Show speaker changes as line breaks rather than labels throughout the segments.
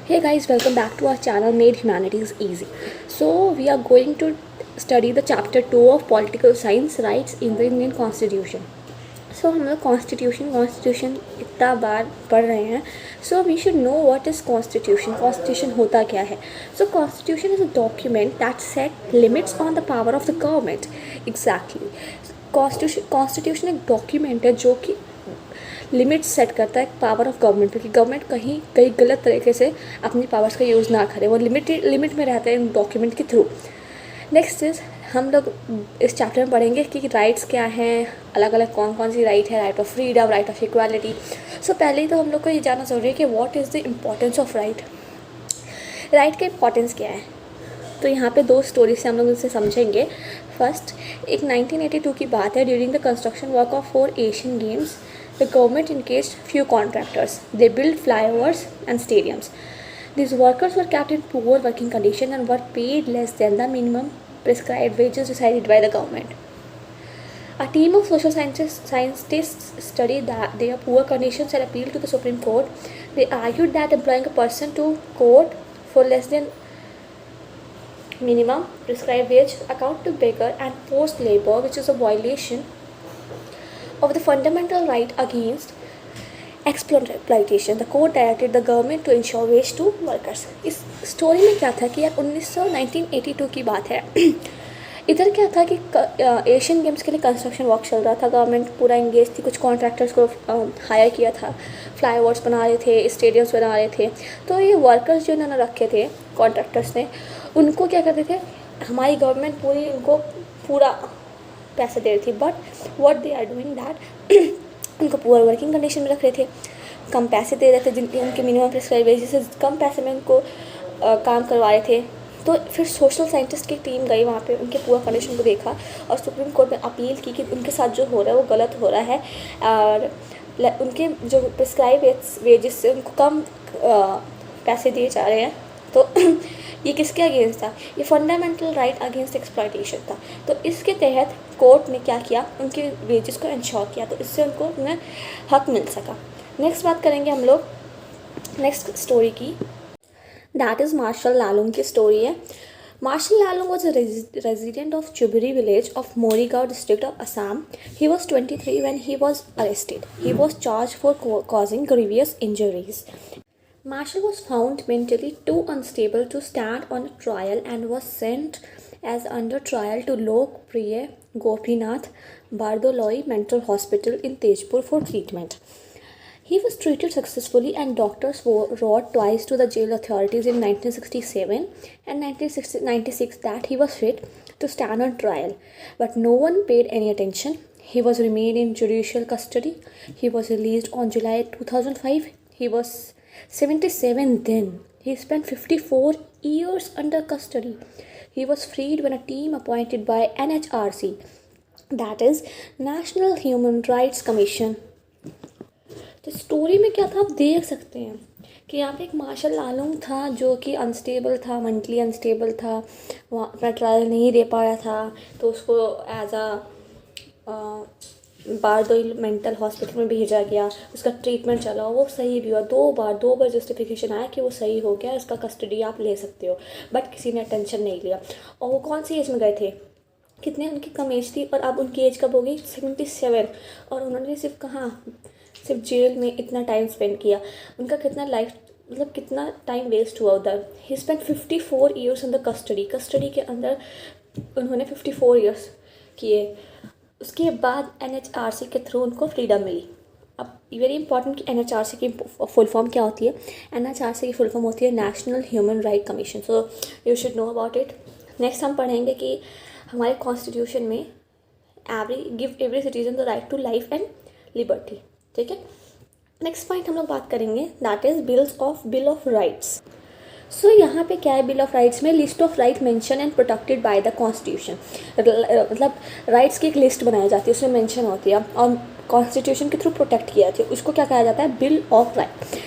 Hey guys, welcome back to our channel Made Humanities Easy. So we are going to study the chapter 2 of Political Science, Rights in the Indian Constitution. So हम लोग constitution इतना बार पढ़ रहे हैं. So we should know what is constitution. Constitution होता क्या है? So constitution is a document that set limits on the power of the government. Exactly. Constitution एक डॉक्यूमेंट है जो कि लिमिट सेट करता है पावर ऑफ गवर्नमेंट पे कि गवर्नमेंट कहीं गलत तरीके से अपनी पावर्स का यूज़ ना करे. वो लिमिट में रहता है इन डॉक्यूमेंट के थ्रू. नेक्स्ट इज़ हम लोग इस चैप्टर में पढ़ेंगे कि राइट्स क्या हैं, अलग अलग कौन कौन सी राइट है. Right of freedom, right of equality. So पहले ही तो हम लोग को ये जानना ज़रूरी है कि what is the importance of right. Right का इम्पोर्टेंस क्या है. तो यहाँ पे दो स्टोरी से हम लोग इसे समझेंगे. फर्स्ट, एक 1982 की बात है. During the construction work of 4 Asian games, the government engaged few contractors. They built flyovers and stadiums. These workers were kept in poor working conditions and were paid less than the minimum prescribed wages decided by the government. A team of social scientists studied their poor conditions and appealed to the Supreme Court. They argued that employing a person to court for less than minimum prescribed wage amounted to beggar and forced labor, which is a violation of the fundamental right against exploitation. The court directed the government to ensure wage to workers. इस story में क्या था कि यार 1982 की बात है. इधर क्या था कि एशियन गेम्स के लिए कंस्ट्रक्शन वर्क चल रहा था. गवर्नमेंट पूरा इंगेज थी. कुछ कॉन्ट्रैक्टर्स को हायर किया था. फ्लाईओवर्स बना रहे थे, स्टेडियम्स बना रहे थे. तो ये वर्कर्स जो इन्होंने रखे थे कॉन्ट्रैक्टर्स ने, उनको क्या करते थे, हमारी गवर्नमेंट पूरी उनको पूरा पैसे दे रही थी. But what they are doing that, उनको पुअर वर्किंग कंडीशन में रख रहे थे, कम पैसे दे रहे थे, जिनके उनके मिनिमम प्रिस्क्राइब वेजेस से कम पैसे में उनको काम करवा रहे थे. तो फिर सोशल साइंटिस्ट की टीम गई वहाँ पे, उनके पुअर कंडीशन को देखा और सुप्रीम कोर्ट में अपील की कि उनके साथ जो हो रहा है वो गलत हो रहा है और उनके जो प्रिस्क्राइब वेजेस से उनको कम पैसे दिए जा रहे हैं. तो ये किसके अगेंस्ट था? ये फंडामेंटल राइट अगेंस्ट एक्सप्लॉयटेशन था. तो इसके तहत कोर्ट ने क्या किया, उनके वेजेस को इंश्योर किया. तो इससे उनको उन्हें हक मिल सका. नेक्स्ट बात करेंगे हम लोग नेक्स्ट स्टोरी की. दैट इज़ मार्शल लालुंग की स्टोरी है. Marshal Lalung was a resident of Chuburi village of Morigao district of Assam. He was 23 when he was arrested. He was charged for causing grievous injuries. Marshall was found mentally too unstable to stand on a trial and was sent as under trial to Lok Priya Gopinath Bardoloi Mental Hospital in Tejpur for treatment. He was treated successfully and doctors wrote twice to the jail authorities in 1967 and 1996 that he was fit to stand on trial. But no one paid any attention. He was remained in judicial custody. He was released on July 2005. He was 77 then. He spent 54 years under custody. He was freed when a team appointed by NHRC, that is National Human Rights Commission. तो story में क्या था आप देख सकते हैं कि यहाँ पे एक मार्शल लालुंग था जो कि अनस्टेबल था, मेंटली अनस्टेबल था. वहाँ अपना ट्रायल नहीं दे पा रहा था. तो उसको एज बारदोई मेंटल हॉस्पिटल में भेजा गया. उसका ट्रीटमेंट चला, वो सही भी हुआ. दो बार जस्टिफिकेशन आया कि वो सही हो गया, इसका कस्टडी आप ले सकते हो. बट किसी ने अटेंशन नहीं लिया. और वो कौन सी एज में गए थे, कितने उनकी कम एज थी, और अब उनकी एज कब हो गई 77. और उन्होंने सिर्फ जेल में इतना टाइम स्पेंड किया. उनका कितना लाइफ मतलब कितना टाइम वेस्ट हुआ उधर. He spend 54 years in the custody के अंदर उन्होंने 54 ईयर्स किए. उसके बाद NHRC के थ्रू उनको फ्रीडम मिली. अब वेरी इंपॉर्टेंट कि NHRC की फुल फॉर्म क्या होती है. NHRC की फुल फॉर्म होती है national human right commission. So you should know about it. Next हम पढ़ेंगे कि हमारे कॉन्स्टिट्यूशन में give every citizen the right to life and liberty. ठीक है. नेक्स्ट पॉइंट हम लोग बात करेंगे, that is bill of rights. So यहाँ पे क्या है बिल ऑफ राइट्स में? List of right mention and protected by the constitution. मतलब राइट्स की एक लिस्ट बनाई जाती है, उसमें मेंशन होती है और कॉन्स्टिट्यूशन के थ्रू प्रोटेक्ट किया जाती है. उसको क्या कहा जाता है? Bill of right.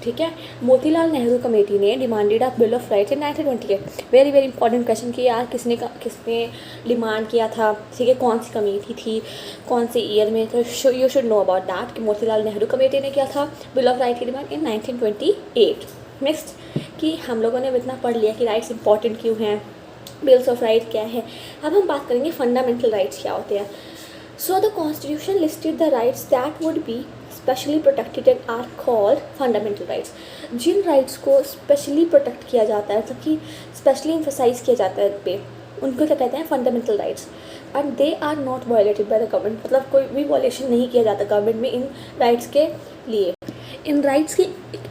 ठीक है. मोतीलाल नेहरू कमेटी ने demanded a bill of rights in 1928. Very important question कि यार किसने डिमांड किया था. ठीक है. कौन सी कमेटी थी, कौन से ईयर में. तो you should know about that कि मोतीलाल नेहरू कमेटी ने किया था बिल ऑफ राइट की डिमांड इन 1928. नेक्स्ट कि हम लोगों ने अब इतना पढ़ लिया कि राइट्स इंपॉर्टेंट क्यों हैं, बिल्स ऑफ राइट क्या है, अब हम बात करेंगे फंडामेंटल राइट्स क्या होते हैं। So the constitution listed the rights that would be specially protected and are called fundamental rights. जिन राइट्स को स्पेशली प्रोटेक्ट किया जाता है, मतलब कि स्पेशली एम्फसाइज किया जाता है पे, उनको क्या कहते हैं, fundamental rights. And they are not violated by the government, मतलब कोई भी वायलेशन नहीं किया जाता गवर्नमेंट में इन राइट्स के लिए। इन राइट्स की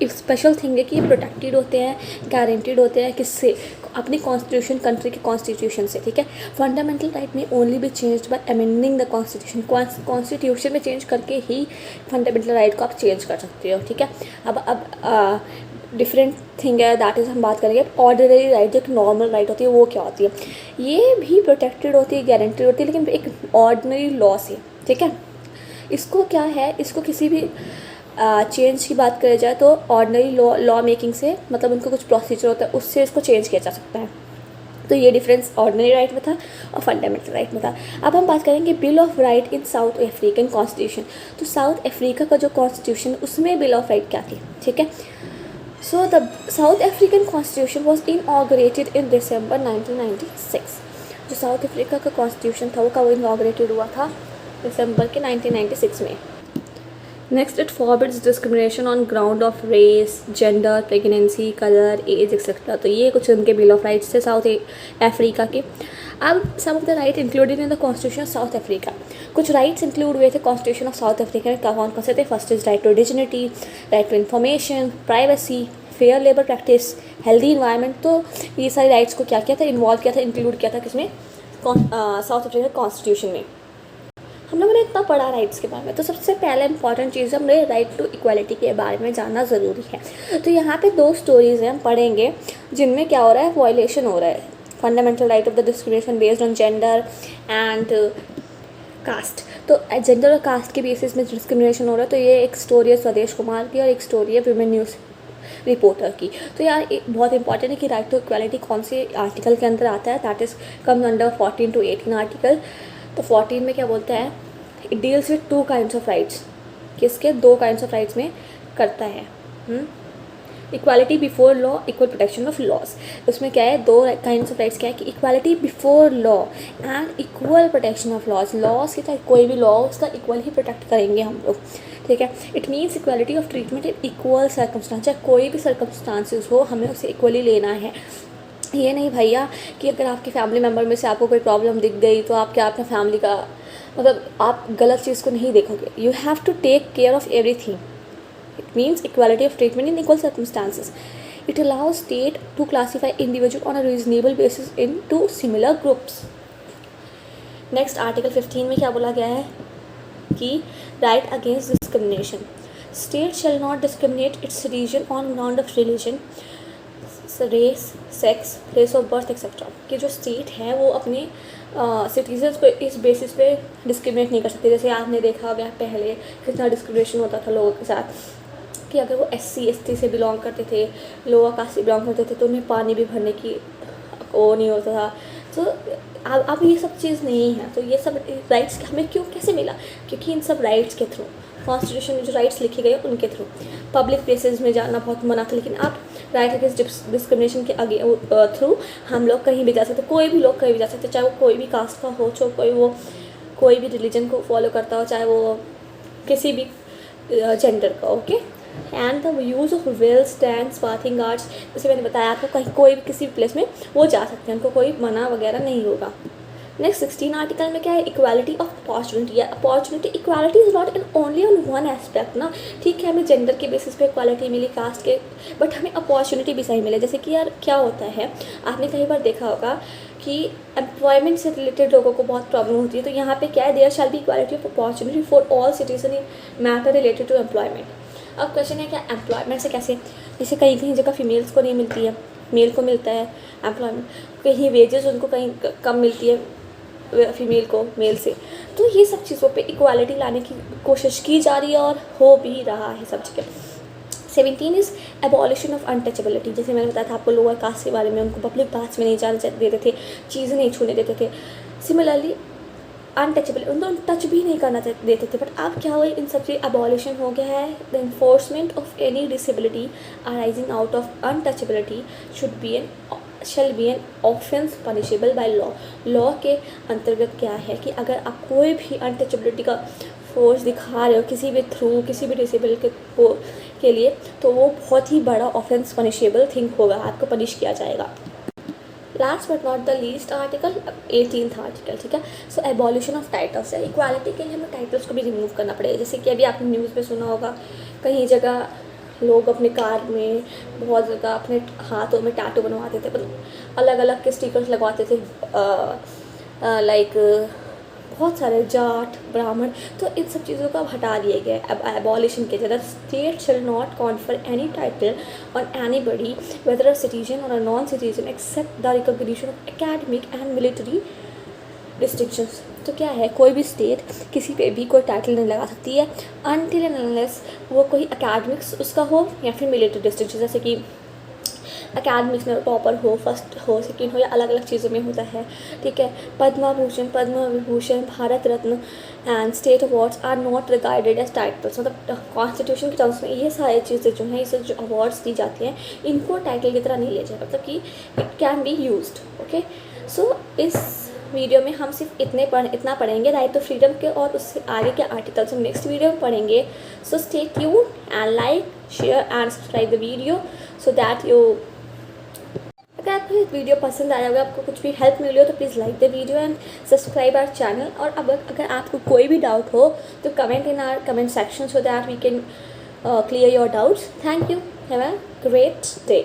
एक स्पेशल थिंग है कि ये प्रोटेक्टेड होते हैं, गारंटीड होते हैं, किससे, अपनी कॉन्स्टिट्यूशन, कंट्री के कॉन्स्टिट्यूशन से, ठीक है। फंडामेंटल राइट में only be changed by amending the constitution, constitution में चेंज करके ही फंडामेंटल राइट को आप चेंज कर सकते हो, ठीक है। अब डिफरेंट थिंग है, दैट इज़ हम बात करेंगे ऑर्डिनरी राइट, जो कि नॉर्मल राइट होती है वो क्या होती है। ये भी प्रोटेक्टेड होती है, गारंटीड होती है, लेकिन एक ऑर्डिनरी लॉ से, ठीक है। इसको क्या है, इसको किसी भी चेंज की बात करी जाए तो ऑर्डिनरी लॉ मेकिंग से, मतलब उनको कुछ प्रोसीजर होता है उससे इसको चेंज किया जा सकता है। तो ये डिफरेंस ऑर्डिनरी राइट में था और फंडामेंटल राइट में था। अब हम बात करेंगे bill of right in south African constitution. तो साउथ अफ्रीका का जो कॉन्स्टिट्यूशन, उसमें बिल ऑफ राइट क्या थी, ठीक है। So the South African constitution was inaugurated in December 1996। जो साउथ अफ्रीका का कॉन्स्टिट्यूशन था वो कब इनऑगरेटेड हुआ था, दिसंबर के 1996 में। Next, it forbids discrimination on ground of race, gender, pregnancy, colour, age etcetera. तो ये कुछ उनके बिल ऑफ राइट्स थे साउथ अफ्रीका के। अब some of the right included in the constitution of South Africa. कुछ राइट्स इंक्लूड हुए थे कॉन्स्टिट्यूशन ऑफ साउथ अफ्रीका में, कौन कौन से थे। First is right to dignity, right to information, privacy, fair labour practice, healthy environment. तो ये सारी राइट्स को क्या किया था, इन्वॉल्व किया था, इंक्लूड किया था किसमें, साउथ अफ्रीका कॉन्स्टिट्यूशन में। हम लोगों ने इतना पढ़ा राइट्स के बारे में, तो सबसे पहले इंपॉर्टेंट चीज़ हमें राइट टू इक्वालिटी के बारे में जानना ज़रूरी है। तो यहाँ पे दो स्टोरीज़ हैं हम पढ़ेंगे जिनमें क्या हो रहा है, वायलेशन हो रहा है fundamental right of the discrimination based on gender and caste. तो जेंडर और कास्ट के बेसिस में डिस्क्रिमिनेशन हो रहा है। तो ये एक स्टोरी है स्वदेश कुमार की और एक स्टोरी है विमेन न्यूज़ रिपोर्टर की। तो यार बहुत इंपॉर्टेंट है कि राइट टू इक्वालिटी कौन से आर्टिकल के अंदर आता है, that is come under 14 to 18 article. तो 14 में क्या बोलता है, it deals with 2 kinds of rights. किसके, 2 काइंड्स ऑफ राइट्स में करता है। Equality before law, equal protection of laws. उसमें क्या है, 2 काइंड्स ऑफ राइट्स क्या है कि equality before law and equal protection of laws. Laws के चाहे कोई भी लॉ उसका इक्वल ही प्रोटेक्ट करेंगे हम लोग, ठीक है। It means equality of treatment in equal circumstance, चाहे कोई भी सर्कमस्टांसिस हो हमें उसे इक्वली लेना है। ये नहीं भैया कि अगर आपके फैमिली मेम्बर में से आपको कोई प्रॉब्लम दिख गई तो आप क्या अपने फैमिली का, मतलब आप गलत चीज़ को नहीं देखोगे। You have to take care of everything. It means equality of treatment in equal circumstances. It allows state to classify individual on a reasonable basis into similar groups. Next article 15 में क्या बोला गया है कि right against discrimination. State shall not discriminate its reason on ground of religion, race, sex, place of birth etcetera. कि जो state है वो अपने सिटीजन्स को इस बेसिस पे डिस्क्रिमिनेट नहीं कर सकते। जैसे आपने देखा होगा पहले कितना डिस्क्रिमिनेशन होता था लोगों के साथ कि अगर वो SC ST से बिलोंग करते थे, लोअर कास्ट से बिलोंग करते थे तो उन्हें पानी भी भरने की वो नहीं होता था। तो अब ये सब चीज़ नहीं है। तो ये सब राइट्स हमें क्यों कैसे मिला, क्योंकि इन सब राइट्स के थ्रू, कॉन्स्टिट्यूशन में जो राइट्स लिखे गए उनके थ्रू। पब्लिक प्लेसेस में जाना बहुत मना था, लेकिन अब राइट अगेंस्ट डिस्क्रिमिनेशन के आगे थ्रू हम लोग कहीं भी जा सकते, कोई भी लोग कहीं भी जा सकते, चाहे वो कोई भी कास्ट का हो, चाहे कोई भी रिलीजन को फॉलो करता हो, चाहे वो किसी भी जेंडर का, okay. And the use of wells, dance, bathing arts, जैसे मैंने बताया आपको, कहीं कोई भी किसी भी प्लेस में वो जा सकते हैं, उनको कोई मना वगैरह नहीं होगा। नेक्स्ट 16 आर्टिकल में क्या है, equality of opportunity. Opportunity, equality is not in only on one aspect ना, ठीक है, हमें जेंडर के बेसिस पे इक्वालिटी मिली, कास्ट के, बट हमें अपॉर्चुनिटी भी सही मिले। जैसे कि यार क्या होता है, आपने कई बार देखा होगा कि एम्प्लॉयमेंट से रिलेटेड लोगों को बहुत प्रॉब्लम होती है। तो यहाँ पे क्या है, there shall be equality of opportunity for all citizen in matter related to employment. अब क्वेश्चन है क्या एम्प्लॉयमेंट से कैसे, जैसे कहीं कहीं जगह फीमेल्स को नहीं मिलती है, मेल को मिलता है एम्प्लॉयमेंट, कहीं वेजेस उनको कहीं कम मिलती है फीमेल को मेल से। तो ये सब चीज़ों पे इक्वालिटी लाने की कोशिश की जा रही है और हो भी रहा है सब जगह। 17 इज़ एबॉलिशन ऑफ अनटचेबिलिटी। जैसे मैंने बताया था आपको लोअर कास्ट के बारे में, उनको पब्लिक बाथ्स में नहीं जाने देते थे, चीज़ें नहीं छूने देते थे। सिमिलरली अनटचेबल, उनको टच भी नहीं करना देते थे। बट अब क्या हुआ, इन सब चीज़ अबॉलिशन हो गया है। The enforcement of any disability arising out of untouchability shall be an offence punishable by law. Law के अंतर्गत क्या है कि अगर आप कोई भी अनटचेबिलिटी का फोर्स दिखा रहे हो किसी भी थ्रू, किसी भी डिसेबल के लिए, तो वो बहुत ही बड़ा ऑफेंस पनिशेबल थिंग होगा, आपको पनिश किया जाएगा। Last but not the least article 18th article, ठीक है। सो एबॉल्यूशन ऑफ टाइटल्स है। इक्वालिटी के लिए हमें टाइटल्स को भी रिमूव करना पड़ेगा। जैसे कि अभी आपने न्यूज़ में सुना होगा, कहीं जगह लोग अपने कार में, बहुत जगह अपने हाथों में टैटू बनवाते थे, अलग अलग के स्टिकर्स लगवाते थे, लाइक बहुत सारे जाट, ब्राह्मण। तो इन सब चीज़ों को अब हटा दिया गया है। अब एबॉलिशन के जगह state shall not confer any title on anybody whether a citizen or a non citizen except the recognition of academic and military distinctions. तो क्या है, कोई भी स्टेट किसी पे भी कोई टाइटल नहीं लगा सकती है अनटिल एंड अनलेस वो कोई एकेडमिक्स उसका हो या फिर मिलिट्री डिस्टिंक्शन, जैसे कि एकेडमिक्स में टॉपर हो, फर्स्ट हो, सेकंड हो, या अलग अलग चीज़ों में होता है, ठीक है। Padma Bhushan, Padma Vibhushan, Bharat Ratna and state awards are not regarded as titles. मतलब कॉन्स्टिट्यूशन के टर्म्स में ये सारी चीज़ें जो हैं, इसे जो अवार्ड्स दी जाती हैं, इनको टाइटल की तरह नहीं लिया जाए, मतलब कि it can be used. Okay, so इस वीडियो में हम सिर्फ इतना पढ़ेंगे राइट टू फ्रीडम के, और उससे आगे के आर्टिकल्स हम नेक्स्ट वीडियो में पढ़ेंगे। So stay tune and like, share and subscribe the video so that you, अगर आपको ये वीडियो पसंद आया होगा, आपको कुछ भी हेल्प मिली हो, तो please like the video and subscribe our channel. और अब अगर आपको कोई भी डाउट हो तो comment in our comment section so that we can clear your doubts. Thank you, have a great day.